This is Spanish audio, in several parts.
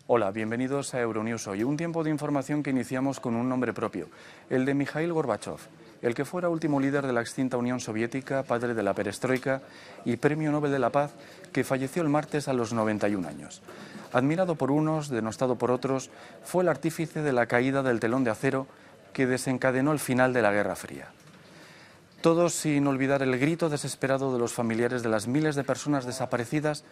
Hola, bienvenidos a Euronews Hoy, un tiempo de información que iniciamos con un nombre propio, el de Mikhail Gorbachev, el que fuera último líder de la extinta Unión Soviética, padre de la perestroika y Premio Nobel de la Paz, que falleció el martes a los 91 años. Admirado por unos, denostado por otros, fue el artífice de la caída del telón de acero que desencadenó el final de la Guerra Fría. Todos sin olvidar el grito desesperado de los familiares de las miles de personas desaparecidas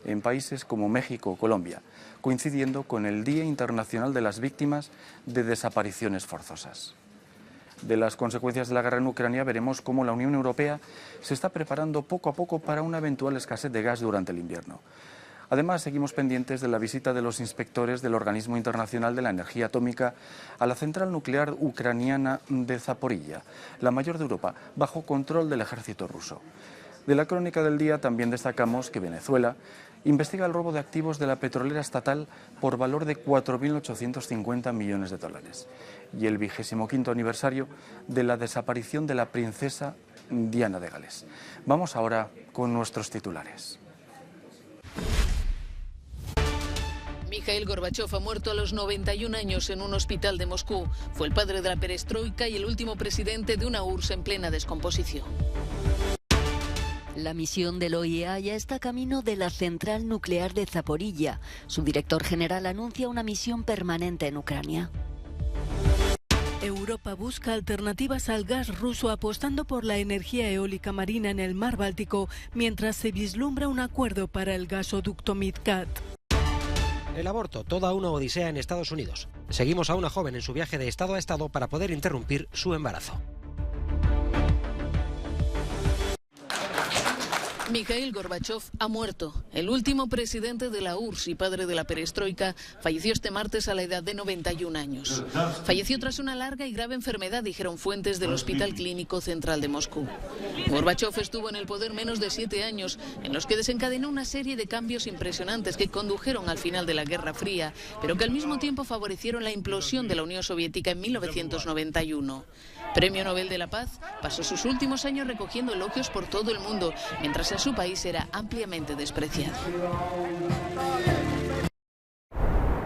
en países como México o Colombia, coincidiendo con el Día Internacional de las Víctimas de Desapariciones Forzosas. De las consecuencias de la guerra en Ucrania veremos cómo la Unión Europea se está preparando poco a poco para una eventual escasez de gas durante el invierno. Además, seguimos pendientes de la visita de los inspectores del Organismo Internacional de la Energía Atómica a la central nuclear ucraniana de Zaporilla, la mayor de Europa, bajo control del ejército ruso. De la crónica del día también destacamos que Venezuela investiga el robo de activos de la petrolera estatal por valor de 4.850 millones de dólares y el 25º aniversario de la desaparición de la princesa Diana de Gales. Vamos ahora con nuestros titulares. Mikhail Gorbachev ha muerto a los 91 años en un hospital de Moscú. Fue el padre de la perestroika y el último presidente de una URSS en plena descomposición. La misión del OIEA ya está camino de la central nuclear de Zaporilla. Su director general anuncia una misión permanente en Ucrania. Europa busca alternativas al gas ruso apostando por la energía eólica marina en el mar Báltico, mientras se vislumbra un acuerdo para el gasoducto MidCat. El aborto, toda una odisea en Estados Unidos. Seguimos a una joven en su viaje de estado a estado para poder interrumpir su embarazo. Mikhail Gorbachev ha muerto. El último presidente de la URSS y padre de la perestroika falleció este martes a la edad de 91 años. Falleció tras una larga y grave enfermedad, dijeron fuentes del Hospital Clínico Central de Moscú. Gorbachev estuvo en el poder menos de 7 años, en los que desencadenó una serie de cambios impresionantes que condujeron al final de la Guerra Fría, pero que al mismo tiempo favorecieron la implosión de la Unión Soviética en 1991. Premio Nobel de la Paz, pasó sus últimos años recogiendo elogios por todo el mundo, mientras en su país era ampliamente despreciado.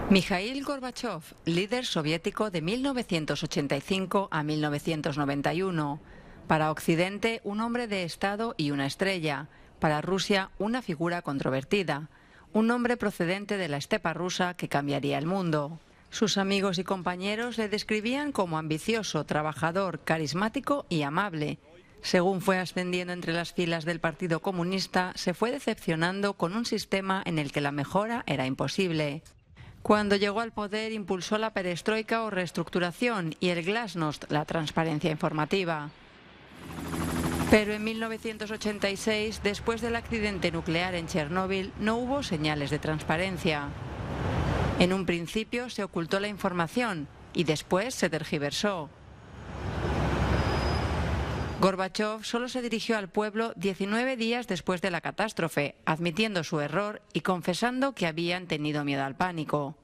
Mikhail Gorbachev, líder soviético de 1985 a 1991. Para Occidente, un hombre de Estado y una estrella. Para Rusia, una figura controvertida. Un hombre procedente de la estepa rusa que cambiaría el mundo. Sus amigos y compañeros le describían como ambicioso, trabajador, carismático y amable. Según fue ascendiendo entre las filas del Partido Comunista, se fue decepcionando con un sistema en el que la mejora era imposible. Cuando llegó al poder, impulsó la perestroika o reestructuración y el glasnost, la transparencia informativa. Pero en 1986, después del accidente nuclear en Chernóbil, no hubo señales de transparencia. En un principio se ocultó la información y después se tergiversó. Gorbachev solo se dirigió al pueblo 19 días después de la catástrofe, admitiendo su error y confesando que habían tenido miedo al pánico.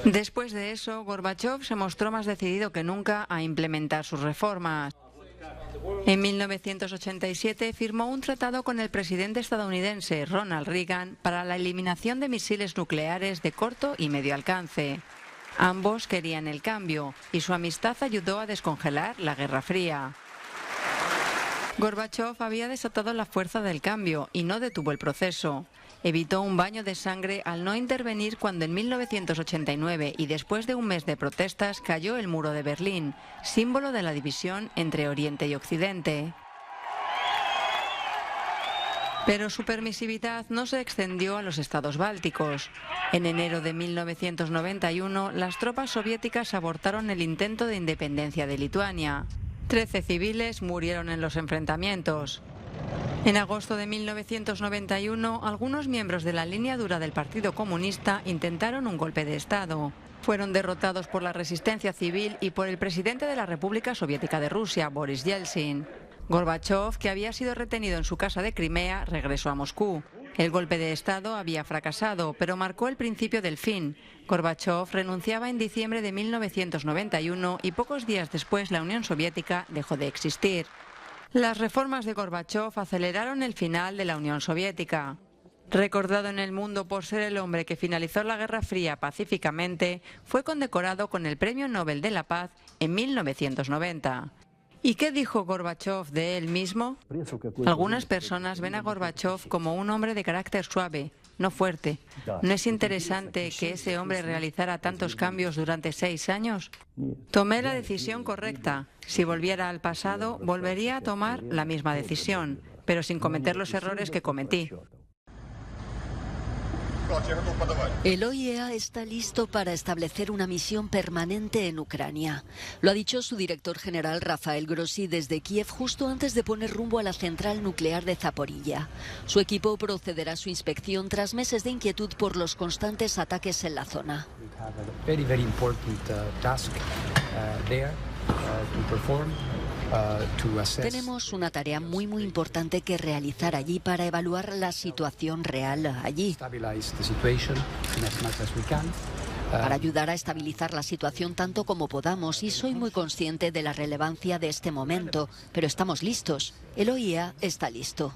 Después de eso, Gorbachev se mostró más decidido que nunca a implementar sus reformas. En 1987 firmó un tratado con el presidente estadounidense Ronald Reagan para la eliminación de misiles nucleares de corto y medio alcance. Ambos querían el cambio y su amistad ayudó a descongelar la Guerra Fría. Gorbachev había desatado la fuerza del cambio y no detuvo el proceso. Evitó un baño de sangre al no intervenir cuando en 1989 y después de un mes de protestas cayó el muro de Berlín, símbolo de la división entre Oriente y Occidente. Pero su permisividad no se extendió a los estados bálticos. En enero de 1991, las tropas soviéticas abortaron el intento de independencia de Lituania. 13 civiles murieron en los enfrentamientos. En agosto de 1991, algunos miembros de la línea dura del Partido Comunista intentaron un golpe de Estado. Fueron derrotados por la resistencia civil y por el presidente de la República Soviética de Rusia, Boris Yeltsin. Gorbachev, que había sido retenido en su casa de Crimea, regresó a Moscú. El golpe de Estado había fracasado, pero marcó el principio del fin. Gorbachev renunciaba en diciembre de 1991 y pocos días después la Unión Soviética dejó de existir. Las reformas de Gorbachev aceleraron el final de la Unión Soviética. Recordado en el mundo por ser el hombre que finalizó la Guerra Fría pacíficamente, fue condecorado con el Premio Nobel de la Paz en 1990. ¿Y qué dijo Gorbachov de él mismo? Algunas personas ven a Gorbachov como un hombre de carácter suave, no fuerte. ¿No es interesante que ese hombre realizara tantos cambios durante 6 años? Tomé la decisión correcta. Si volviera al pasado, volvería a tomar la misma decisión, pero sin cometer los errores que cometí. El OIEA está listo para establecer una misión permanente en Ucrania. Lo ha dicho su director general Rafael Grossi desde Kiev justo antes de poner rumbo a la central nuclear de Zaporilla. Su equipo procederá a su inspección tras meses de inquietud por los constantes ataques en la zona. Tenemos una tarea muy importante que realizar allí para evaluar la situación real allí. Para ayudar a estabilizar la situación tanto como podamos, y soy muy consciente de la relevancia de este momento, pero estamos listos. El OIEA está listo.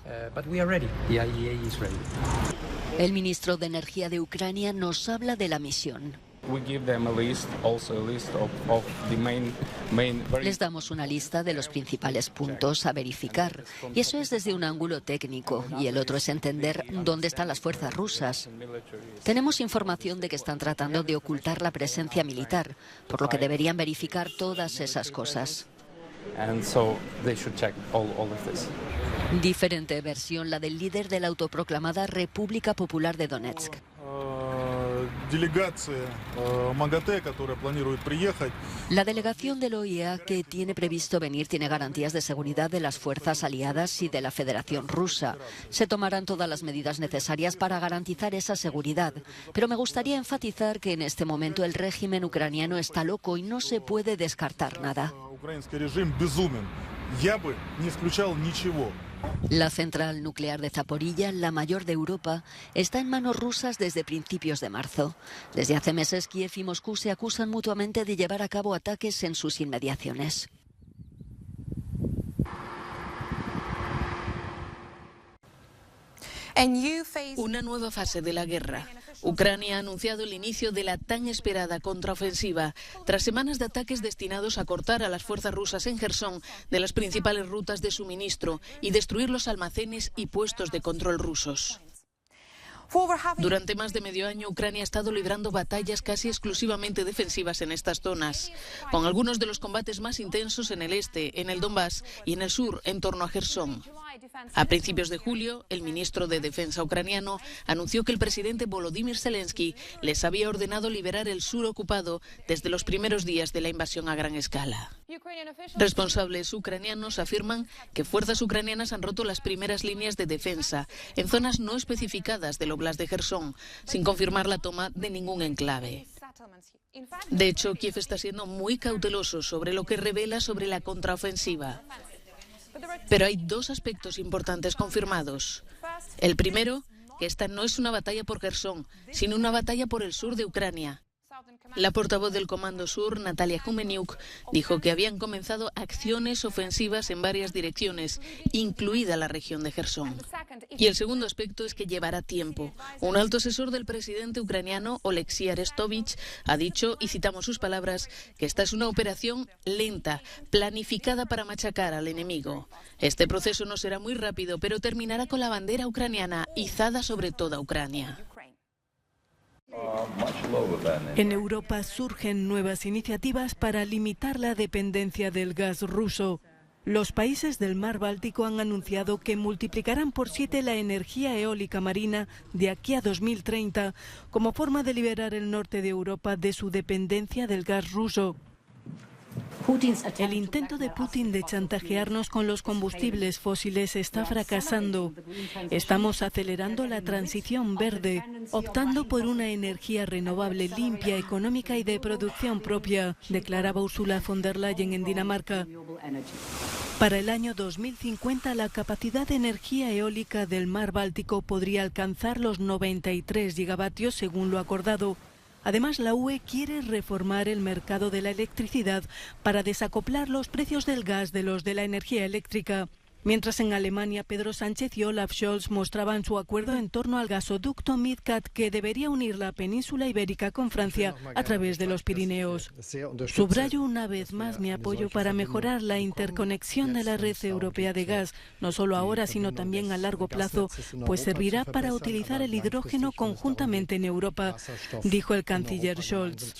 El ministro de Energía de Ucrania nos habla de la misión. Les damos una lista de los principales puntos a verificar, y eso es desde un ángulo técnico, y el otro es entender dónde están las fuerzas rusas. Tenemos información de que están tratando de ocultar la presencia militar, por lo que deberían verificar todas esas cosas. Diferente versión la del líder de la autoproclamada República Popular de Donetsk. La delegación del OIEA que tiene previsto venir tiene garantías de seguridad de las fuerzas aliadas y de la Federación Rusa. Se tomarán todas las medidas necesarias para garantizar esa seguridad. Pero me gustaría enfatizar que en este momento el régimen ucraniano está loco y no se puede descartar nada. La central nuclear de Zaporilla, la mayor de Europa, está en manos rusas desde principios de marzo. Desde hace meses, Kiev y Moscú se acusan mutuamente de llevar a cabo ataques en sus inmediaciones. Una nueva fase de la guerra. Ucrania ha anunciado el inicio de la tan esperada contraofensiva, tras semanas de ataques destinados a cortar a las fuerzas rusas en Jersón de las principales rutas de suministro y destruir los almacenes y puestos de control rusos. Durante más de medio año, Ucrania ha estado librando batallas casi exclusivamente defensivas en estas zonas, con algunos de los combates más intensos en el este, en el Donbass y en el sur, en torno a Jersón. A principios de julio, el ministro de Defensa ucraniano anunció que el presidente Volodymyr Zelensky les había ordenado liberar el sur ocupado desde los primeros días de la invasión a gran escala. Responsables ucranianos afirman que fuerzas ucranianas han roto las primeras líneas de defensa en zonas no especificadas del óblast de Jersón, sin confirmar la toma de ningún enclave. De hecho, Kiev está siendo muy cauteloso sobre lo que revela sobre la contraofensiva. Pero hay dos aspectos importantes confirmados. El primero, que esta no es una batalla por Jersón, sino una batalla por el sur de Ucrania. La portavoz del Comando Sur, Natalia Humeniuk, dijo que habían comenzado acciones ofensivas en varias direcciones, incluida la región de Jersón. Y el segundo aspecto es que llevará tiempo. Un alto asesor del presidente ucraniano, Oleksiy Arestovich, ha dicho, y citamos sus palabras, que esta es una operación lenta, planificada para machacar al enemigo. Este proceso no será muy rápido, pero terminará con la bandera ucraniana izada sobre toda Ucrania. En Europa surgen nuevas iniciativas para limitar la dependencia del gas ruso. Los países del Mar Báltico han anunciado que multiplicarán por 7 la energía eólica marina de aquí a 2030 como forma de liberar el norte de Europa de su dependencia del gas ruso. El intento de Putin de chantajearnos con los combustibles fósiles está fracasando. Estamos acelerando la transición verde, optando por una energía renovable, limpia, económica y de producción propia, declaraba Ursula von der Leyen en Dinamarca. Para el año 2050, la capacidad de energía eólica del Mar Báltico podría alcanzar los 93 gigavatios, según lo acordado. Además, la UE quiere reformar el mercado de la electricidad para desacoplar los precios del gas de los de la energía eléctrica. Mientras en Alemania, Pedro Sánchez y Olaf Scholz mostraban su acuerdo en torno al gasoducto MidCat que debería unir la península ibérica con Francia a través de los Pirineos. Subrayo una vez más mi apoyo para mejorar la interconexión de la red europea de gas, no solo ahora sino también a largo plazo, pues servirá para utilizar el hidrógeno conjuntamente en Europa, dijo el canciller Scholz.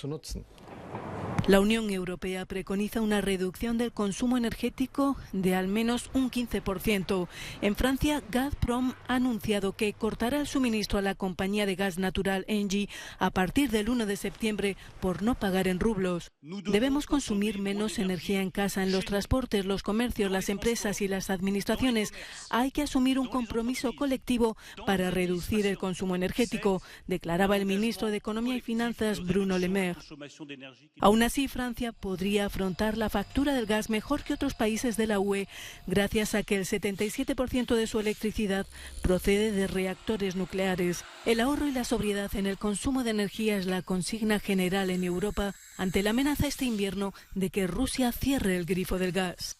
La Unión Europea preconiza una reducción del consumo energético de al menos un 15%. En Francia, Gazprom ha anunciado que cortará el suministro a la compañía de gas natural Engie a partir del 1 de septiembre por no pagar en rublos. Debemos consumir menos energía en casa, en los transportes, los comercios, las empresas y las administraciones. Hay que asumir un compromiso colectivo para reducir el consumo energético, declaraba el ministro de Economía y Finanzas, Bruno Le Maire. Aún así, Francia podría afrontar la factura del gas mejor que otros países de la UE, gracias a que el 77% de su electricidad procede de reactores nucleares. El ahorro y la sobriedad en el consumo de energía es la consigna general en Europa ante la amenaza este invierno de que Rusia cierre el grifo del gas.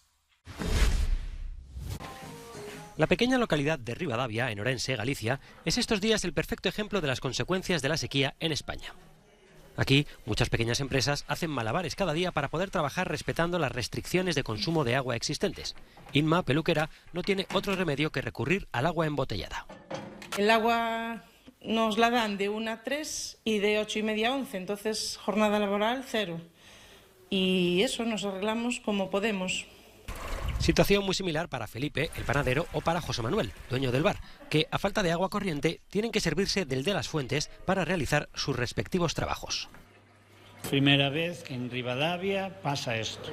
La pequeña localidad de Ribadavia, en Orense, Galicia, es estos días el perfecto ejemplo de las consecuencias de la sequía en España. Aquí, muchas pequeñas empresas hacen malabares cada día para poder trabajar respetando las restricciones de consumo de agua existentes. Inma, peluquera, no tiene otro remedio que recurrir al agua embotellada. El agua nos la dan de 1 a 3 y de 8:30 a 11, entonces jornada laboral 0. Y eso nos arreglamos como podemos. Situación muy similar para Felipe, el panadero, o para José Manuel, dueño del bar, que a falta de agua corriente tienen que servirse del de las fuentes para realizar sus respectivos trabajos. Primera vez que en Ribadavia pasa esto,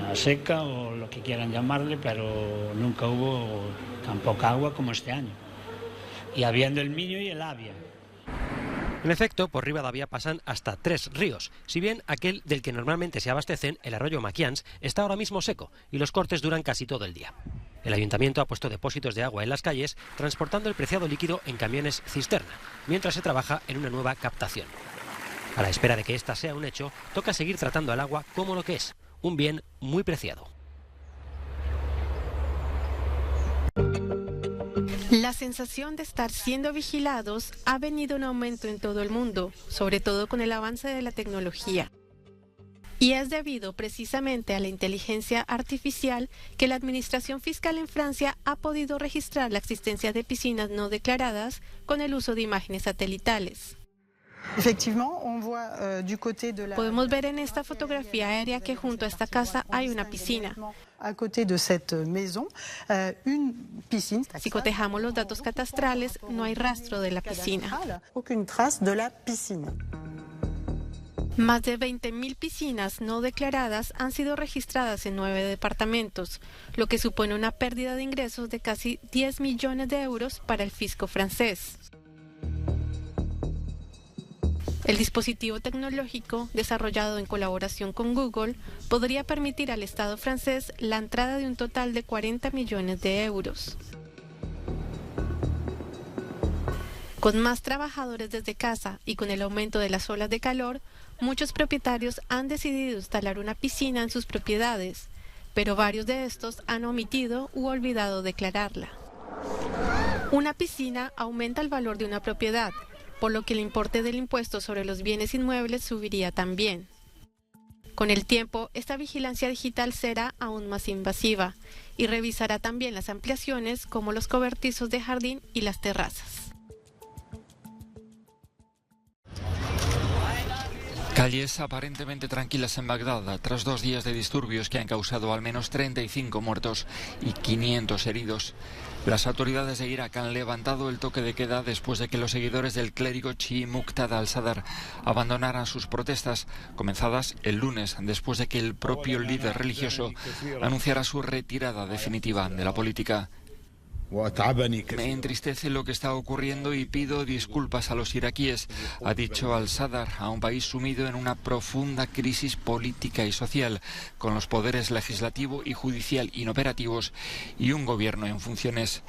la seca o lo que quieran llamarle, pero nunca hubo tan poca agua como este año. Y habiendo el Miño y el Avia. En efecto, por Ribadavia pasan hasta 3 ríos, si bien aquel del que normalmente se abastecen, el arroyo Maquians, está ahora mismo seco y los cortes duran casi todo el día. El ayuntamiento ha puesto depósitos de agua en las calles, transportando el preciado líquido en camiones cisterna, mientras se trabaja en una nueva captación. A la espera de que esta sea un hecho, toca seguir tratando al agua como lo que es, un bien muy preciado. La sensación de estar siendo vigilados ha venido en aumento en todo el mundo, sobre todo con el avance de la tecnología. Y es debido precisamente a la inteligencia artificial que la Administración Fiscal en Francia ha podido registrar la existencia de piscinas no declaradas con el uso de imágenes satelitales. Podemos ver en esta fotografía aérea que junto a esta casa hay una piscina. Si cotejamos los datos catastrales, no hay rastro de la piscina. Más de 20.000 piscinas no declaradas han sido registradas en 9 departamentos, lo que supone una pérdida de ingresos de casi 10 millones de euros para el fisco francés. El dispositivo tecnológico, desarrollado en colaboración con Google, podría permitir al Estado francés la entrada de un total de 40 millones de euros. Con más trabajadores desde casa y con el aumento de las olas de calor, muchos propietarios han decidido instalar una piscina en sus propiedades, pero varios de estos han omitido u olvidado declararla. Una piscina aumenta el valor de una propiedad, por lo que el importe del impuesto sobre los bienes inmuebles subiría también. Con el tiempo, esta vigilancia digital será aún más invasiva y revisará también las ampliaciones como los cobertizos de jardín y las terrazas. Calles aparentemente tranquilas en Bagdad tras 2 días de disturbios que han causado al menos 35 muertos y 500 heridos. Las autoridades de Irak han levantado el toque de queda después de que los seguidores del clérigo chií Muqtada al-Sadr abandonaran sus protestas, comenzadas el lunes después de que el propio líder religioso anunciara su retirada definitiva de la política. Me entristece lo que está ocurriendo y pido disculpas a los iraquíes, ha dicho al-Sadr a un país sumido en una profunda crisis política y social, con los poderes legislativo y judicial inoperativos y un gobierno en funciones.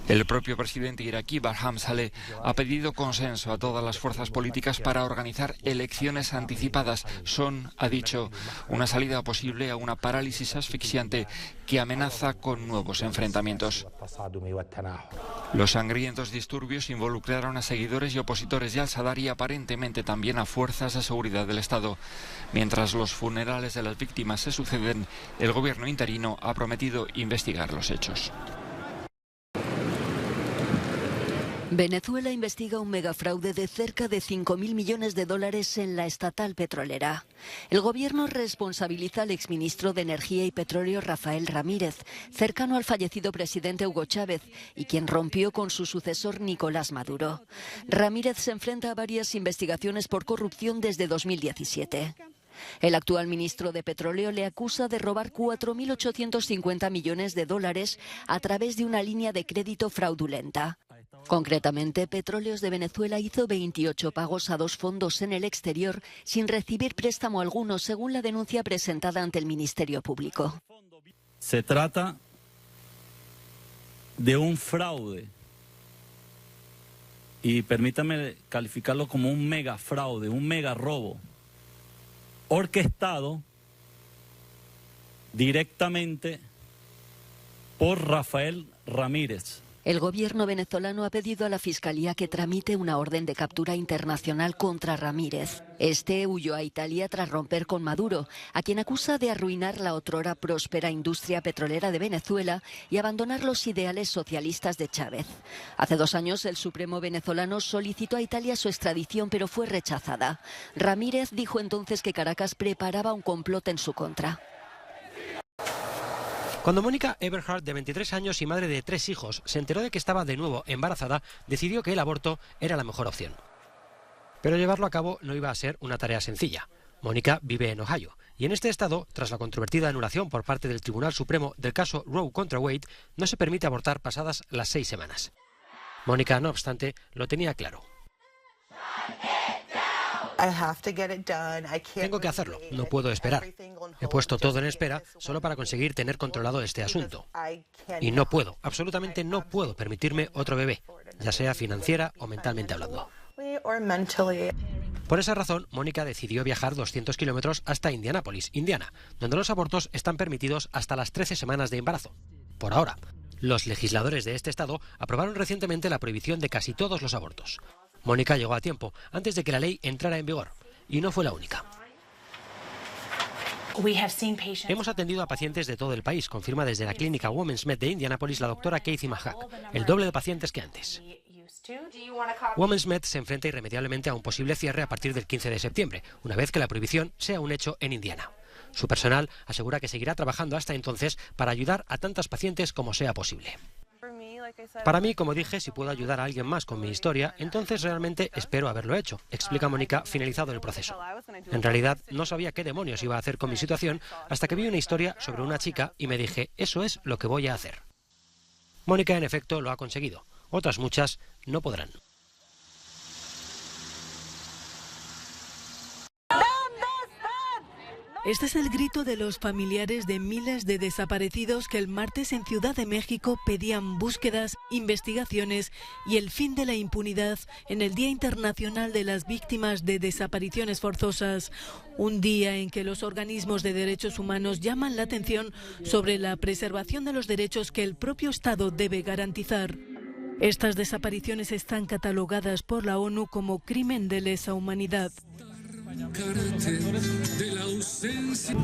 El propio presidente iraquí Barham Saleh ha pedido consenso a todas las fuerzas políticas para organizar elecciones anticipadas. Son, ha dicho, una salida posible a una parálisis asfixiante que amenaza con nuevos enfrentamientos. Los sangrientos disturbios involucraron a seguidores y opositores de al-Sadr y aparentemente también a fuerzas de seguridad del Estado. Mientras los funerales de las víctimas se suceden, el gobierno interino ha prometido investigar los hechos. Venezuela investiga un megafraude de cerca de 5.000 millones de dólares en la estatal petrolera. El gobierno responsabiliza al exministro de Energía y Petróleo Rafael Ramírez, cercano al fallecido presidente Hugo Chávez y quien rompió con su sucesor Nicolás Maduro. Ramírez se enfrenta a varias investigaciones por corrupción desde 2017. El actual ministro de Petróleo le acusa de robar 4.850 millones de dólares a través de una línea de crédito fraudulenta. Concretamente, Petróleos de Venezuela hizo 28 pagos a 2 fondos en el exterior sin recibir préstamo alguno, según la denuncia presentada ante el Ministerio Público. Se trata de un fraude y permítame calificarlo como un mega fraude, un mega robo, orquestado directamente por Rafael Ramírez. El gobierno venezolano ha pedido a la Fiscalía que tramite una orden de captura internacional contra Ramírez. Este huyó a Italia tras romper con Maduro, a quien acusa de arruinar la otrora próspera industria petrolera de Venezuela y abandonar los ideales socialistas de Chávez. Hace 2 años, el Supremo venezolano solicitó a Italia su extradición, pero fue rechazada. Ramírez dijo entonces que Caracas preparaba un complot en su contra. Cuando Mónica Eberhard, de 23 años y madre de 3 hijos, se enteró de que estaba de nuevo embarazada, decidió que el aborto era la mejor opción. Pero llevarlo a cabo no iba a ser una tarea sencilla. Mónica vive en Ohio, y en este estado, tras la controvertida anulación por parte del Tribunal Supremo del caso Roe contra Wade, no se permite abortar pasadas las 6 semanas. Mónica, no obstante, lo tenía claro. Tengo que hacerlo, no puedo esperar. He puesto todo en espera solo para conseguir tener controlado este asunto. Y no puedo, absolutamente no puedo permitirme otro bebé, ya sea financiera o mentalmente hablando. Por esa razón, Mónica decidió viajar 200 kilómetros hasta Indianápolis, Indiana, donde los abortos están permitidos hasta las 13 semanas de embarazo. Por ahora, los legisladores de este estado aprobaron recientemente la prohibición de casi todos los abortos. Mónica llegó a tiempo, antes de que la ley entrara en vigor, y no fue la única. Hemos atendido a pacientes de todo el país, confirma desde la clínica Women's Med de Indianápolis la doctora Kathy Mahak, el doble de pacientes que antes. Women's Med se enfrenta irremediablemente a un posible cierre a partir del 15 de septiembre, una vez que la prohibición sea un hecho en Indiana. Su personal asegura que seguirá trabajando hasta entonces para ayudar a tantas pacientes como sea posible. Para mí, como dije, si puedo ayudar a alguien más con mi historia, entonces realmente espero haberlo hecho, explica Mónica, finalizado el proceso. En realidad, no sabía qué demonios iba a hacer con mi situación hasta que vi una historia sobre una chica y me dije, eso es lo que voy a hacer. Mónica, en efecto, lo ha conseguido. Otras muchas no podrán. Este es el grito de los familiares de miles de desaparecidos que el martes en Ciudad de México pedían búsquedas, investigaciones y el fin de la impunidad en el Día Internacional de las Víctimas de Desapariciones Forzosas. Un día en que los organismos de derechos humanos llaman la atención sobre la preservación de los derechos que el propio Estado debe garantizar. Estas desapariciones están catalogadas por la ONU como crimen de lesa humanidad.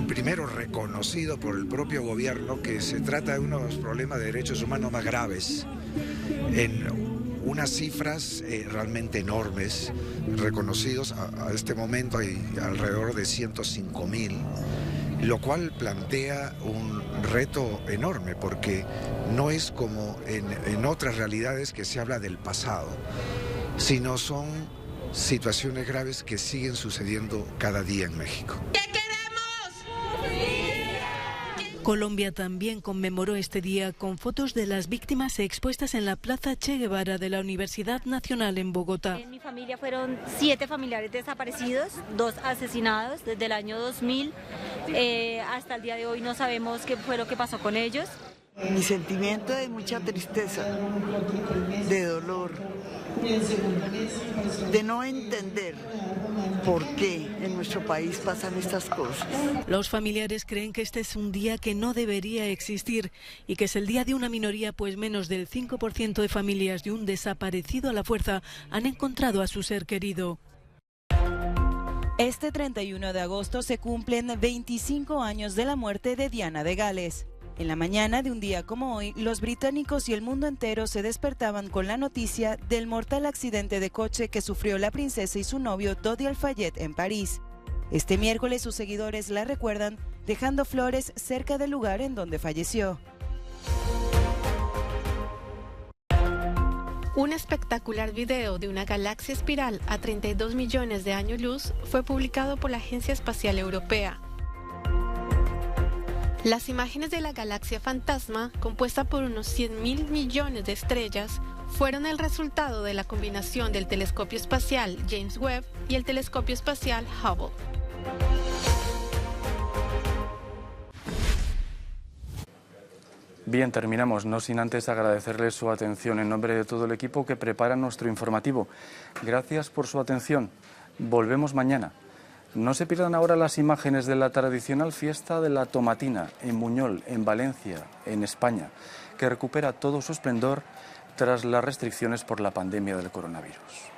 Primero reconocido por el propio gobierno que se trata de uno de los problemas de derechos humanos más graves, en unas cifras realmente enormes, reconocidos a este momento hay alrededor de 105.000, lo cual plantea un reto enorme porque no es como en otras realidades que se habla del pasado, sino son situaciones graves que siguen sucediendo cada día en México. ¿Qué queremos? Colombia también conmemoró este día con fotos de las víctimas expuestas en la Plaza Che Guevara de la Universidad Nacional en Bogotá. En mi familia fueron 7 familiares desaparecidos, 2 asesinados desde el año 2000. Hasta el día de hoy no sabemos qué fue lo que pasó con ellos. Mi sentimiento de mucha tristeza, de dolor, de no entender por qué en nuestro país pasan estas cosas. Los familiares creen que este es un día que no debería existir y que es el día de una minoría, pues menos del 5% de familias de un desaparecido a la fuerza han encontrado a su ser querido. Este 31 de agosto se cumplen 25 años de la muerte de Diana de Gales. En la mañana de un día como hoy, los británicos y el mundo entero se despertaban con la noticia del mortal accidente de coche que sufrió la princesa y su novio Dodi Al-Fayed en París. Este miércoles sus seguidores la recuerdan dejando flores cerca del lugar en donde falleció. Un espectacular video de una galaxia espiral a 32 millones de años luz fue publicado por la Agencia Espacial Europea. Las imágenes de la galaxia fantasma, compuesta por unos 100.000 millones de estrellas, fueron el resultado de la combinación del telescopio espacial James Webb y el telescopio espacial Hubble. Bien, terminamos, no sin antes agradecerles su atención en nombre de todo el equipo que prepara nuestro informativo. Gracias por su atención. Volvemos mañana. No se pierdan ahora las imágenes de la tradicional fiesta de la tomatina en Buñol, en Valencia, en España, que recupera todo su esplendor tras las restricciones por la pandemia del coronavirus.